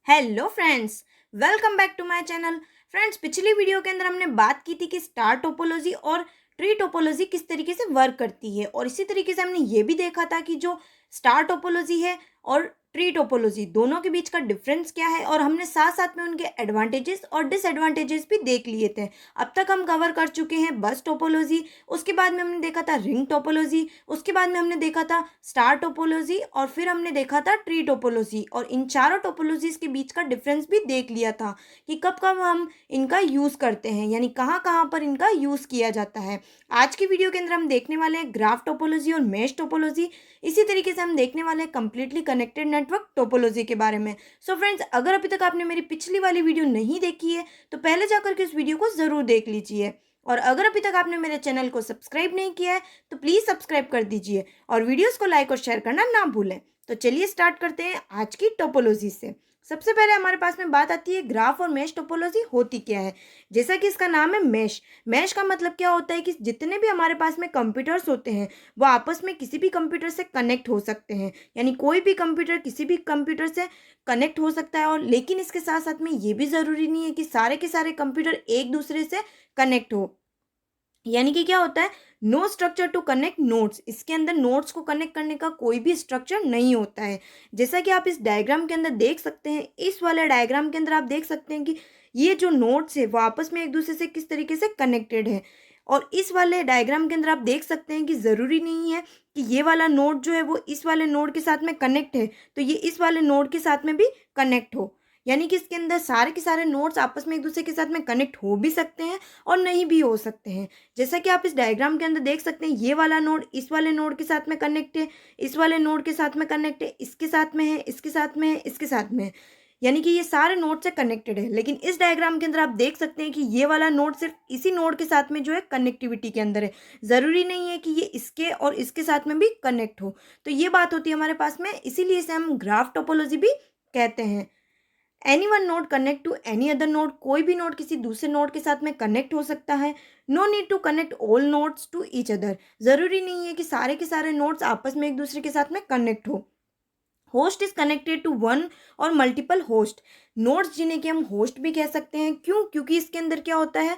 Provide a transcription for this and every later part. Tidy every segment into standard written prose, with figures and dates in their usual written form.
Hello friends, welcome back to my channel. Friends, पिछली video के अंदर हमने बात की थी कि स्टार टोपोलॉजी और ट्री टोपोलॉजी किस तरीके से वर्क करती है, और इसी तरीके से हमने ये भी देखा था कि जो स्टार टोपोलॉजी है और ट्री टोपोलॉजी दोनों के बीच का डिफरेंस क्या है, और हमने साथ साथ में उनके एडवांटेजेस और डिसएडवांटेजेस भी देख लिए थे। अब तक हम कवर कर चुके हैं बस टोपोलॉजी, उसके बाद में हमने देखा था रिंग टोपोलॉजी, उसके बाद में हमने देखा था स्टार टोपोलॉजी, और फिर हमने देखा था ट्री टोपोलॉजी। और इन चारों टोपोलॉजीज के बीच का डिफरेंस भी देख लिया था कि कब कब हम इनका यूज़ करते हैं, यानी कहाँ कहाँ पर इनका यूज़ किया जाता है। आज की वीडियो के अंदर हम देखने वाले हैं ग्राफ टोपोलॉजी और मेश टोपोलॉजी। इसी तरीके से हम देखने वाले हैं कंप्लीटली कनेक्टेड नेटवर्क टोपोलॉजी के बारे में। सो फ्रेंड्स, अगर अभी तक आपने मेरी पिछली वाली वीडियो नहीं देखी है तो पहले जाकर के उस वीडियो को ज़रूर देख लीजिए, और अगर अभी तक आपने मेरे चैनल को सब्सक्राइब नहीं किया है तो प्लीज़ सब्सक्राइब कर दीजिए और वीडियोस को लाइक और शेयर करना ना भूलें। तो चलिए स्टार्ट करते हैं आज की टोपोलॉजी से। सबसे पहले हमारे पास में बात आती है ग्राफ और मैश टोपोलॉजी होती क्या है। जैसा कि इसका नाम है मैश। मैश का मतलब क्या होता है कि जितने भी हमारे पास में कंप्यूटर्स होते हैं वो आपस में किसी भी कंप्यूटर से कनेक्ट हो सकते हैं, यानी कोई भी कंप्यूटर किसी भी कंप्यूटर से कनेक्ट हो सकता है। और लेकिन इसके साथ साथ में ये भी ज़रूरी नहीं है कि सारे के सारे कंप्यूटर एक दूसरे से कनेक्ट हो। यानी कि क्या होता है, no structure to connect nodes. इसके अंदर नोड्स को कनेक्ट करने का कोई भी स्ट्रक्चर नहीं होता है। जैसा कि आप इस डायग्राम के अंदर देख सकते हैं, इस वाले डायग्राम के अंदर आप देख सकते हैं कि ये जो नोड्स है वो आपस में एक दूसरे से किस तरीके से कनेक्टेड है। और इस वाले डायग्राम के अंदर आप देख सकते हैं कि ज़रूरी नहीं है कि ये वाला नोड जो है वो इस वाले नोड के साथ में कनेक्ट है तो ये इस वाले नोड के साथ में भी कनेक्ट हो। यानी कि इसके अंदर सारे के सारे नोड्स आपस में एक दूसरे के साथ में कनेक्ट हो भी सकते हैं और नहीं भी हो सकते हैं। जैसा कि आप इस डायग्राम के अंदर देख सकते हैं, ये वाला नोड इस वाले नोड के साथ में कनेक्ट है, इस वाले नोड के साथ में कनेक्ट है, इसके साथ में है, इसके साथ में है, इसके साथ में है। यानी कि ये सारे नोड से कनेक्टेड है। लेकिन इस डायग्राम के अंदर आप देख सकते हैं कि ये वाला नोड सिर्फ इसी नोड के साथ में जो है कनेक्टिविटी के अंदर है। ज़रूरी नहीं है कि ये इसके और इसके साथ में भी कनेक्ट हो। तो ये बात होती है हमारे पास में, इसीलिए इसे हम ग्राफ टोपोलॉजी भी कहते हैं। Any one node connect to any other node. कोई भी नोड किसी दूसरे नोड के साथ में कनेक्ट हो सकता है। No need to connect all nodes to each other. ज़रूरी नहीं है कि सारे के सारे नोड्स आपस में एक दूसरे के साथ में कनेक्ट हो। Host is connected to one और मल्टीपल होस्ट। नोड्स जिन्हें कि हम होस्ट भी कह सकते हैं। क्यों? क्योंकि इसके अंदर क्या होता है,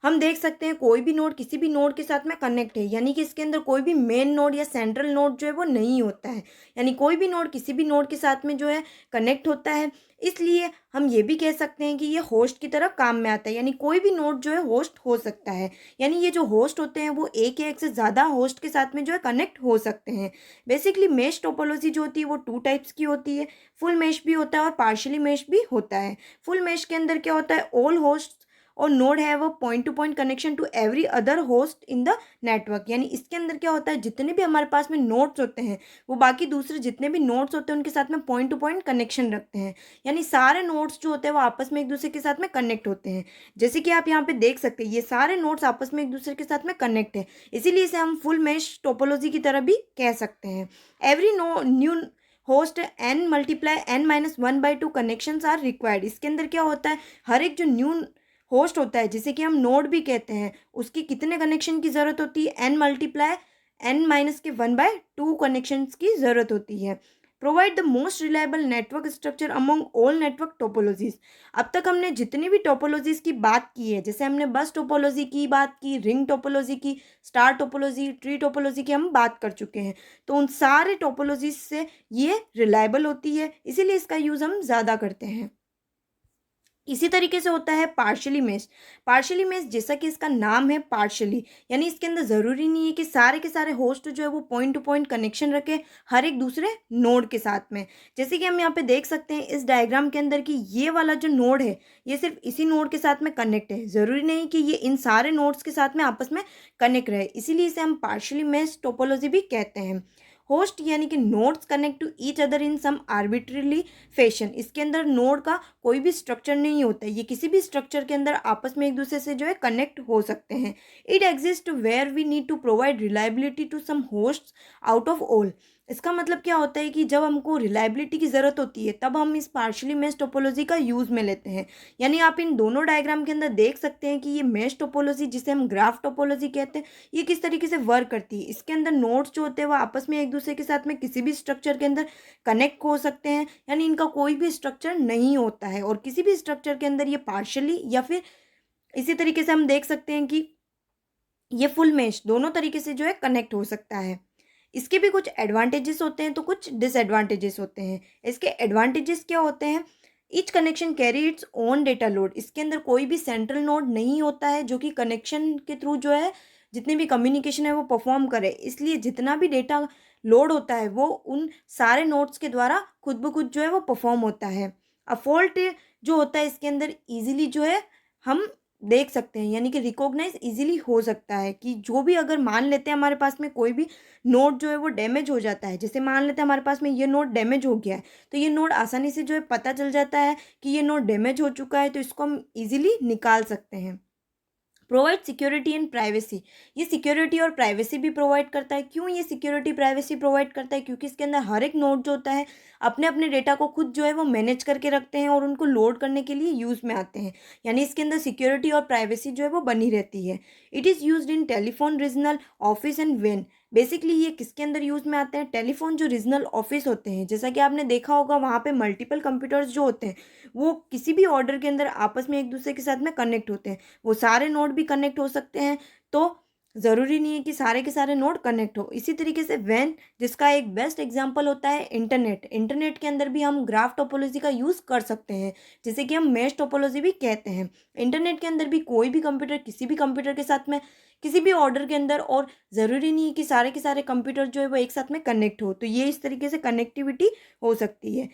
हम देख सकते हैं कोई भी नोड किसी भी नोड के साथ में कनेक्ट है, यानी कि इसके अंदर कोई भी मेन नोड या सेंट्रल नोड जो है वो नहीं होता है। यानी कोई भी नोड किसी भी नोड के साथ में जो है कनेक्ट होता है। इसलिए हम ये भी कह सकते हैं कि ये होस्ट की तरह काम में आता है, यानी कोई भी नोड जो है होस्ट हो सकता है। यानी ये जो होस्ट होते हैं वो एक या एक से ज़्यादा होस्ट के साथ में जो है कनेक्ट हो सकते हैं। बेसिकली मेश टोपोलॉजी जो होती है वो टू टाइप्स की होती है। फुल मेश भी होता है और पार्शियली मेश भी होता है। फुल मेश के अंदर क्या होता है, ऑल होस्ट और नोड है वो point to point connection to every other host in the network. यानी इसके अंदर क्या होता है, जितने भी हमारे पास में नोड्स होते हैं वो बाकी दूसरे जितने भी नोड्स होते हैं उनके साथ में पॉइंट टू पॉइंट कनेक्शन रखते हैं। यानी सारे नोड्स जो होते हैं वो आपस में एक दूसरे के साथ में कनेक्ट होते हैं। जैसे कि आप यहाँ पे देख सकते हैं ये सारे नोड्स आपस में एक दूसरे के साथ में कनेक्ट है। इसीलिए इसे हम फुल मेश टोपोलॉजी की तरह भी कह सकते हैं। Every no new host n multiply n-1/2 connections are required. इसके अंदर क्या होता है, हर एक जो न्यू होस्ट होता है जिसे कि हम नोड भी कहते हैं, उसकी कितने कनेक्शन की ज़रूरत होती है, n मल्टीप्लाई n-1/2 कनेक्शंस की ज़रूरत होती है। Provide the most reliable network structure among all network topologies. अब तक हमने जितनी भी टोपोलॉजीज की बात की है, जैसे हमने बस टोपोलॉजी की बात की, रिंग टोपोलॉजी की, स्टार टोपोलॉजी, ट्री टोपोलॉजी की हम बात कर चुके हैं। तो उन सारे टोपोलॉजीज से ये रिलायबल होती है, इसीलिए इसका यूज़ हम ज़्यादा करते हैं। इसी तरीके से होता है पार्शली मेश। पार्शली मेश जैसा कि इसका नाम है पार्शली, यानी इसके अंदर ज़रूरी नहीं है कि सारे के सारे होस्ट जो है वो पॉइंट टू पॉइंट कनेक्शन रखे हर एक दूसरे नोड के साथ में। जैसे कि हम यहाँ पे देख सकते हैं इस डायग्राम के अंदर कि ये वाला जो नोड है ये सिर्फ इसी नोड के साथ में कनेक्ट है। ज़रूरी नहीं कि ये इन सारे नोड्स के साथ में आपस में कनेक्ट रहे, इसीलिए इसे हम पार्शली मेश टोपोलॉजी भी कहते हैं। होस्ट यानी कि nodes connect to each other in some arbitrarily fashion. इसके अंदर नोड का कोई भी स्ट्रक्चर नहीं होता है, ये किसी भी स्ट्रक्चर के अंदर आपस में एक दूसरे से जो है कनेक्ट हो सकते हैं। It exist where we need to provide reliability to some hosts out of all. इसका मतलब क्या होता है कि जब हमको रिलायबिलिटी की ज़रूरत होती है तब हम इस पार्शियली मेश टोपोलॉजी का यूज़ में लेते हैं। यानी आप इन दोनों डायग्राम के अंदर देख सकते हैं कि ये मेश टोपोलॉजी जिसे हम ग्राफ टोपोलॉजी कहते हैं, ये किस तरीके से वर्क करती है। इसके अंदर नोड्स जो होते हैं वो आपस में एक दूसरे के साथ में किसी भी स्ट्रक्चर के अंदर कनेक्ट हो सकते हैं, यानी इनका कोई भी स्ट्रक्चर नहीं होता है। और किसी भी स्ट्रक्चर के अंदर ये पार्शियली या फिर इसी तरीके से हम देख सकते हैं कि ये फुल मेश दोनों तरीके से जो है कनेक्ट हो सकता है। इसके भी कुछ एडवांटेजेस होते हैं तो कुछ डिसएडवांटेजेस होते हैं। इसके एडवांटेजेस क्या होते हैं? Each connection carry its own data load. इसके अंदर कोई भी सेंट्रल नोड नहीं होता है जो कि कनेक्शन के थ्रू जो है जितनी भी कम्युनिकेशन है वो परफॉर्म करे, इसलिए जितना भी डेटा लोड होता है वो उन सारे नोड्स के द्वारा खुद ब खुद जो है वो परफॉर्म होता है। अ फॉल्ट जो होता है इसके अंदर ईजिली जो है हम देख सकते हैं, यानी कि रिकॉग्नाइज इजीली हो सकता है कि जो भी अगर मान लेते हैं हमारे पास में कोई भी नोड जो है वो डैमेज हो जाता है, जैसे मान लेते हैं हमारे पास में ये नोड डैमेज हो गया है, तो ये नोड आसानी से जो है पता चल जाता है कि ये नोड डैमेज हो चुका है, तो इसको हम इजीली निकाल सकते हैं। Provide security and privacy. ये सिक्योरिटी और प्राइवेसी भी प्रोवाइड करता है। क्यों ये सिक्योरिटी प्राइवेसी प्रोवाइड करता है? क्योंकि इसके अंदर हर एक नोड जो होता है अपने अपने डेटा को खुद जो है वो मैनेज करके रखते हैं और उनको लोड करने के लिए यूज़ में आते हैं, यानी इसके अंदर सिक्योरिटी और प्राइवेसी जो है वो बनी रहती है। It is use in telephone, regional office and when. Basically ये किसके अंदर यूज़ में आते हैं? टेलीफोन जो रीजनल ऑफिस होते हैं, जैसा कि आपने देखा होगा वहाँ पे मल्टीपल कंप्यूटर्स जो होते हैं वो किसी भी ऑर्डर के अंदर आपस में एक दूसरे के साथ में कनेक्ट होते हैं। वो सारे नोड भी कनेक्ट हो सकते हैं, तो ज़रूरी नहीं है कि सारे के सारे नोड कनेक्ट हो। इसी तरीके से वैन, जिसका एक बेस्ट एग्जांपल होता है इंटरनेट। इंटरनेट के अंदर भी हम ग्राफ टोपोलॉजी का यूज़ कर सकते हैं, जिसे कि हम मेश टोपोलॉजी भी कहते हैं। इंटरनेट के अंदर भी कोई भी कंप्यूटर किसी भी कंप्यूटर के साथ में किसी भी ऑर्डर के अंदर, और ज़रूरी नहीं है कि सारे के सारे कंप्यूटर जो है वो एक साथ में कनेक्ट हो, तो ये इस तरीके से कनेक्टिविटी हो सकती है।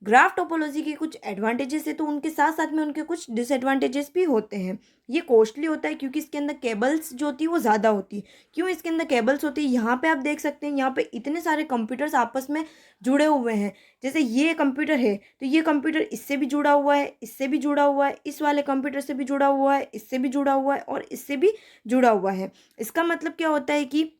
ग्राफ टोपोलॉजी के कुछ एडवांटेजेस है तो उनके साथ साथ में उनके कुछ डिसएडवांटेजेस भी होते हैं। ये कॉस्टली होता है क्योंकि इसके अंदर केबल्स जो होती है वो ज़्यादा होती है। क्यों इसके अंदर केबल्स होती है? यहाँ पे आप देख सकते हैं, यहाँ पे इतने सारे कंप्यूटर्स आपस में जुड़े हुए हैं। जैसे ये कंप्यूटर है तो ये कंप्यूटर इससे भी जुड़ा हुआ है, इससे भी जुड़ा हुआ है, इस वाले कंप्यूटर से भी जुड़ा हुआ है, इससे भी जुड़ा हुआ है और इससे भी जुड़ा हुआ है। इसका मतलब क्या होता है कि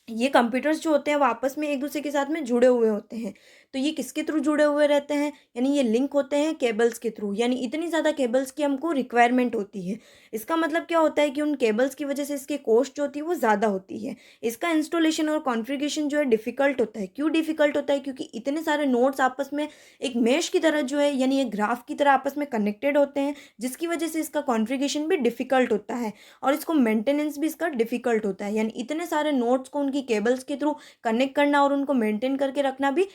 ये कंप्यूटर्स जो होते हैं वो आपस में एक दूसरे के साथ में जुड़े हुए होते हैं। तो ये किसके थ्रू जुड़े हुए रहते हैं? यानी ये लिंक होते हैं केबल्स के थ्रू, यानी इतनी ज़्यादा केबल्स की हमको रिक्वायरमेंट होती है। इसका मतलब क्या होता है कि उन केबल्स की वजह से इसकी कॉस्ट जो होती है वो ज़्यादा होती है। इसका इंस्टॉलेशन और कॉन्फ़िगरेशन जो है डिफ़िकल्ट होता है। क्यों डिफ़िकल्ट होता है? क्योंकि इतने सारे नोड्स आपस में एक मेश की तरह जो है, यानी एक ग्राफ की तरह आपस में कनेक्टेड होते हैं, जिसकी वजह से इसका कॉन्फ़िगरेशन भी डिफ़िकल्ट होता है और इसको मेंटेनेंस भी इसका डिफ़िकल्ट होता है। यानी इतने सारे नोड्स को उनकी केबल्स के थ्रू कनेक्ट करना और उनको मेंटेन करके रखना भी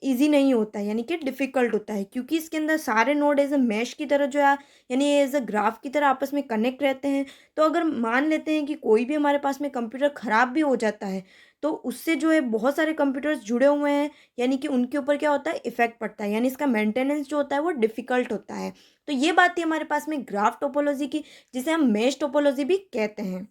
ईज़ी नहीं होता है, यानी कि डिफ़िकल्ट होता है, क्योंकि इसके अंदर सारे नोड एज़ अ मैश की तरह जो है, यानी एज़ अ ग्राफ की तरह आपस में कनेक्ट रहते हैं। तो अगर मान लेते हैं कि कोई भी हमारे पास में कंप्यूटर ख़राब भी हो जाता है, तो उससे जो है बहुत सारे कंप्यूटर्स जुड़े हुए हैं, यानी कि उनके ऊपर क्या होता है, इफ़ेक्ट पड़ता है, यानी इसका मेंटेनेंस जो होता है वो डिफ़िकल्ट होता है। तो ये बात थी हमारे पास में ग्राफ टोपोलॉजी की, जिसे हम मेश टोपोलॉजी भी कहते हैं।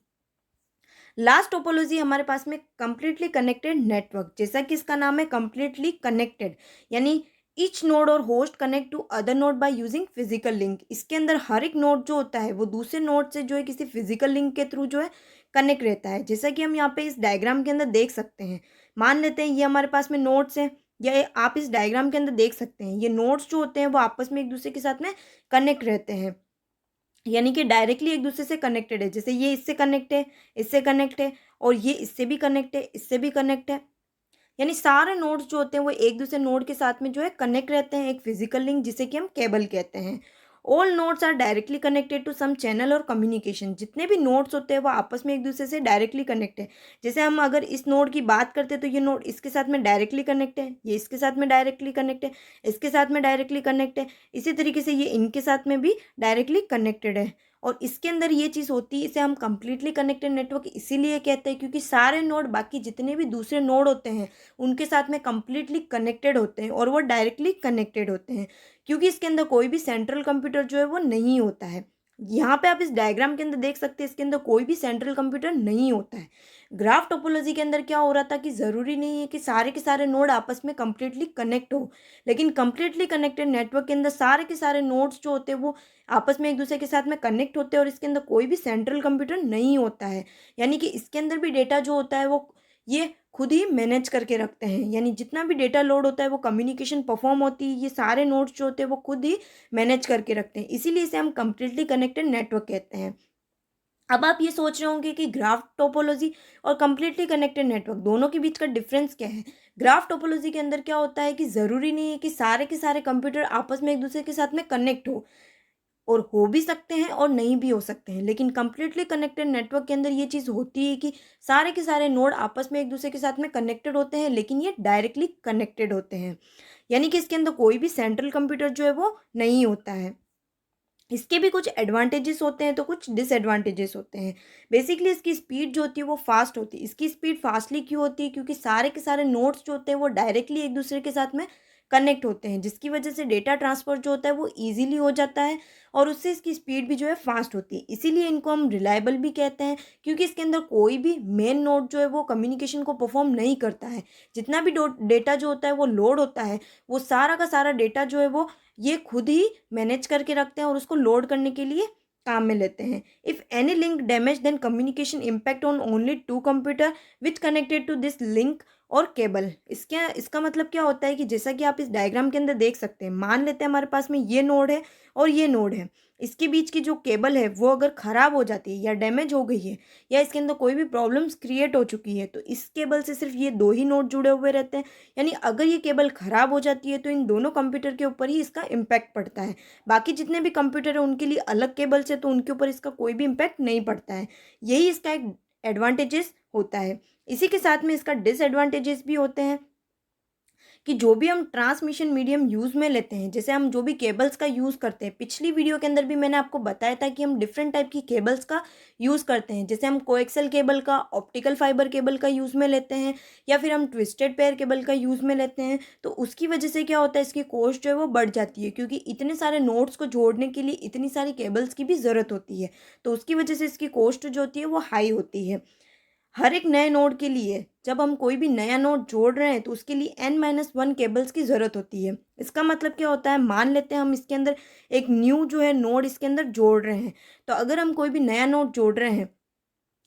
लास्ट टोपोलॉजी हमारे पास में कंप्लीटली कनेक्टेड नेटवर्क, जैसा कि इसका नाम है कंप्लीटली कनेक्टेड, यानी ईच नोड और host connect to other node by using physical link. इसके अंदर हर एक नोड जो होता है वो दूसरे नोड से जो है किसी फिजिकल लिंक के थ्रू जो है कनेक्ट रहता है, जैसा कि हम यहाँ पे इस डायग्राम के अंदर देख सकते हैं। मान लेते हैं ये हमारे पास में नोड्स हैं, या आप इस डायग्राम के अंदर देख सकते हैं ये नोड्स जो होते हैं वो आपस में एक दूसरे के साथ में कनेक्ट रहते हैं, यानी कि डायरेक्टली एक दूसरे से कनेक्टेड है। जैसे ये इससे कनेक्ट है, इससे कनेक्ट है, और ये इससे भी कनेक्ट है, इससे भी कनेक्ट है। यानी सारे नोड्स जो होते हैं वो एक दूसरे नोड के साथ में जो है कनेक्ट रहते हैं, एक फिजिकल लिंक जिसे कि हम केबल कहते हैं। All nodes are directly connected to some channel और कम्युनिकेशन। जितने भी नोड्स होते हैं वो आपस में एक दूसरे से डायरेक्टली कनेक्ट है। जैसे हम अगर इस नोड की बात करते हैं तो ये नोड इसके साथ में डायरेक्टली कनेक्ट है, ये इसके साथ में डायरेक्टली कनेक्ट है, इसके साथ में डायरेक्टली कनेक्ट है, इसी तरीके से ये इनके साथ में भी डायरेक्टली कनेक्टेड है। और इसके अंदर ये चीज़ होती है, इसे हम कंप्लीटली कनेक्टेड नेटवर्क इसीलिए कहते हैं क्योंकि सारे नोड बाकी जितने भी दूसरे नोड होते हैं उनके साथ में कंप्लीटली कनेक्टेड होते हैं और वो डायरेक्टली कनेक्टेड होते हैं, क्योंकि इसके अंदर कोई भी सेंट्रल कंप्यूटर जो है वो नहीं होता है। यहाँ पे आप इस डायग्राम के अंदर देख सकते हैं इसके अंदर कोई भी सेंट्रल कंप्यूटर नहीं होता है। ग्राफ टोपोलॉजी के अंदर क्या हो रहा था कि ज़रूरी नहीं है कि सारे के सारे नोड आपस में कंप्लीटली कनेक्ट हो, लेकिन कंप्लीटली कनेक्टेड नेटवर्क के अंदर सारे के सारे नोड्स जो होते हैं वो आपस में एक दूसरे के साथ में कनेक्ट होते हैं और इसके अंदर कोई भी सेंट्रल कंप्यूटर नहीं होता है, यानी कि इसके अंदर भी डेटा जो होता है वो ये खुद ही मैनेज करके रखते हैं, यानी जितना भी डेटा लोड होता है वो कम्युनिकेशन परफॉर्म होती है, ये सारे नोड्स जो होते हैं वो खुद ही मैनेज करके रखते हैं, इसीलिए इसे हम कंप्लीटली कनेक्टेड नेटवर्क कहते हैं। अब आप ये सोच रहे होंगे कि ग्राफ टोपोलॉजी और कंप्लीटली कनेक्टेड नेटवर्क दोनों के बीच का डिफरेंस क्या है। ग्राफ टोपोलॉजी के अंदर क्या होता है कि ज़रूरी नहीं है कि सारे के सारे कंप्यूटर आपस में एक दूसरे के साथ में कनेक्ट हो भी सकते हैं और नहीं भी हो सकते हैं, लेकिन कंप्लीटली कनेक्टेड नेटवर्क के अंदर ये चीज़ होती है कि सारे के सारे नोड आपस में एक दूसरे के साथ में कनेक्टेड होते हैं, लेकिन ये डायरेक्टली कनेक्टेड होते हैं, यानी कि इसके अंदर कोई भी सेंट्रल कंप्यूटर जो है वो नहीं होता है। इसके भी कुछ एडवांटेजेस होते हैं तो कुछ डिसएडवांटेजेस होते हैं। बेसिकली इसकी स्पीड जो होती है वो फास्ट होती है। इसकी स्पीड फास्टली क्यों होती है? क्योंकि सारे के सारे नोड्स जो होते हैं वो डायरेक्टली एक दूसरे के साथ में कनेक्ट होते हैं, जिसकी वजह से डेटा ट्रांसफ़र जो होता है वो ईज़िली हो जाता है और उससे इसकी स्पीड भी जो है फास्ट होती है। इसीलिए इनको हम रिलायबल भी कहते हैं, क्योंकि इसके अंदर कोई भी मेन नोड जो है वो कम्युनिकेशन को परफॉर्म नहीं करता है। जितना भी डेटा जो होता है वो लोड होता है, वो सारा का सारा डेटा जो है वो ये खुद ही मैनेज करके रखते हैं और उसको लोड करने के लिए काम में लेते हैं। If any link damage then communication impact on only to computer with connected to this link और केबल। इसका मतलब क्या होता है कि जैसा कि आप इस डायग्राम के अंदर देख सकते हैं, मान लेते हैं हमारे पास में ये नोड है और ये नोड है। इसके बीच की जो केबल है वो अगर ख़राब हो जाती है या डैमेज हो गई है या इसके अंदर कोई भी प्रॉब्लम्स क्रिएट हो चुकी है, तो इस केबल से सिर्फ ये दो ही नोड जुड़े हुए रहते हैं। यानी अगर ये केबल ख़राब हो जाती है तो इन दोनों कंप्यूटर के ऊपर ही इसका इम्पैक्ट पड़ता है। बाकी जितने भी कंप्यूटर हैं उनके लिए अलग केबल्स है तो उनके ऊपर इसका कोई भी इम्पैक्ट नहीं पड़ता है। यही इसका एक एडवांटेजेस होता है। इसी के साथ में इसका डिसएडवांटेजेस भी होते हैं कि जो भी हम ट्रांसमिशन मीडियम यूज़ में लेते हैं, जैसे हम जो भी केबल्स का यूज़ करते हैं, पिछली वीडियो के अंदर भी मैंने आपको बताया था कि हम डिफरेंट टाइप की केबल्स का यूज़ करते हैं। जैसे हम कोएक्सियल केबल का, ऑप्टिकल फाइबर केबल का यूज़ में लेते हैं या फिर हम ट्विस्टेड पेयर केबल का यूज़ में लेते हैं। तो उसकी वजह से क्या होता है, इसकी कॉस्ट जो है वो बढ़ जाती है, क्योंकि इतने सारे नोड्स को जोड़ने के लिए इतनी सारी केबल्स की भी ज़रूरत होती है। तो उसकी वजह से इसकी कॉस्ट जो होती है वो हाई होती है। हर एक नए नोड के लिए जब हम कोई भी नया नोड जोड़ रहे हैं तो उसके लिए n-1 केबल्स की ज़रूरत होती है। इसका मतलब क्या होता है, मान लेते हैं हम इसके अंदर एक न्यू जो है नोड इसके अंदर जोड़ रहे हैं। तो अगर हम कोई भी नया नोड जोड़ रहे हैं,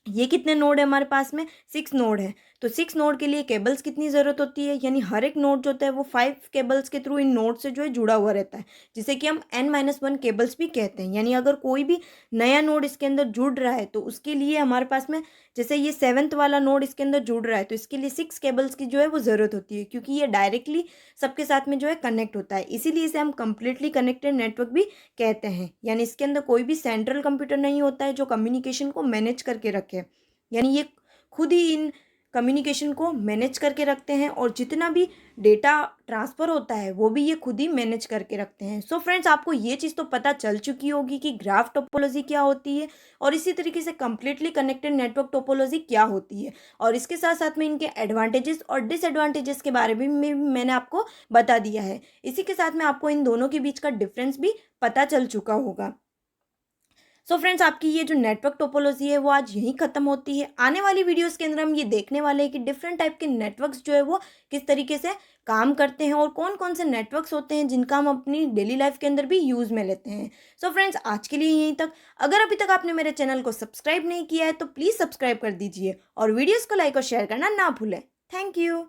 ये कितने नोड है हमारे पास में, 6 नोड है। तो 6 नोड के लिए केबल्स कितनी ज़रूरत होती है, यानी हर एक नोड जो होता है वो 5 केबल्स के थ्रू इन नोड से जो है जुड़ा हुआ रहता है, जिसे कि हम n-1 केबल्स भी कहते हैं। यानी अगर कोई भी नया नोड इसके अंदर जुड़ रहा है तो उसके लिए हमारे पास में, जैसे ये 7th वाला नोड इसके अंदर जुड़ रहा है तो इसके लिए 6 केबल्स की जो है वो ज़रूरत होती है, क्योंकि ये डायरेक्टली सबके साथ में जो है कनेक्ट होता है। इसीलिए इसे हम कंप्लीटली कनेक्टेड नेटवर्क भी कहते हैं। यानी इसके अंदर कोई भी सेंट्रल कंप्यूटर नहीं होता है जो कम्युनिकेशन को मैनेज करके रखे, यानी ये खुद ही इन कम्युनिकेशन को मैनेज करके रखते हैं और जितना भी डेटा ट्रांसफ़र होता है वो भी ये खुद ही मैनेज करके रखते हैं। सो फ्रेंड्स, आपको ये चीज़ तो पता चल चुकी होगी कि ग्राफ टोपोलॉजी क्या होती है और इसी तरीके से कंप्लीटली कनेक्टेड नेटवर्क टोपोलॉजी क्या होती है, और इसके साथ साथ में इनके एडवांटेजेस और डिसएडवांटेजेस के बारे में मैंने आपको बता दिया है। इसी के साथ में आपको इन दोनों के बीच का डिफरेंस भी पता चल चुका होगा। सो फ्रेंड्स, आपकी ये जो नेटवर्क टोपोलॉजी है वो आज यहीं ख़त्म होती है। आने वाली वीडियोस के अंदर हम ये देखने वाले हैं कि डिफरेंट टाइप के नेटवर्क्स जो है वो किस तरीके से काम करते हैं और कौन कौन से नेटवर्क्स होते हैं जिनका हम अपनी डेली लाइफ के अंदर भी यूज़ में लेते हैं। सो फ्रेंड्स, आज के लिए यहीं तक। अगर अभी तक आपने मेरे चैनल को सब्सक्राइब नहीं किया है तो प्लीज़ सब्सक्राइब कर दीजिए और वीडियोज़ को लाइक और शेयर करना ना भूलें। Thank you.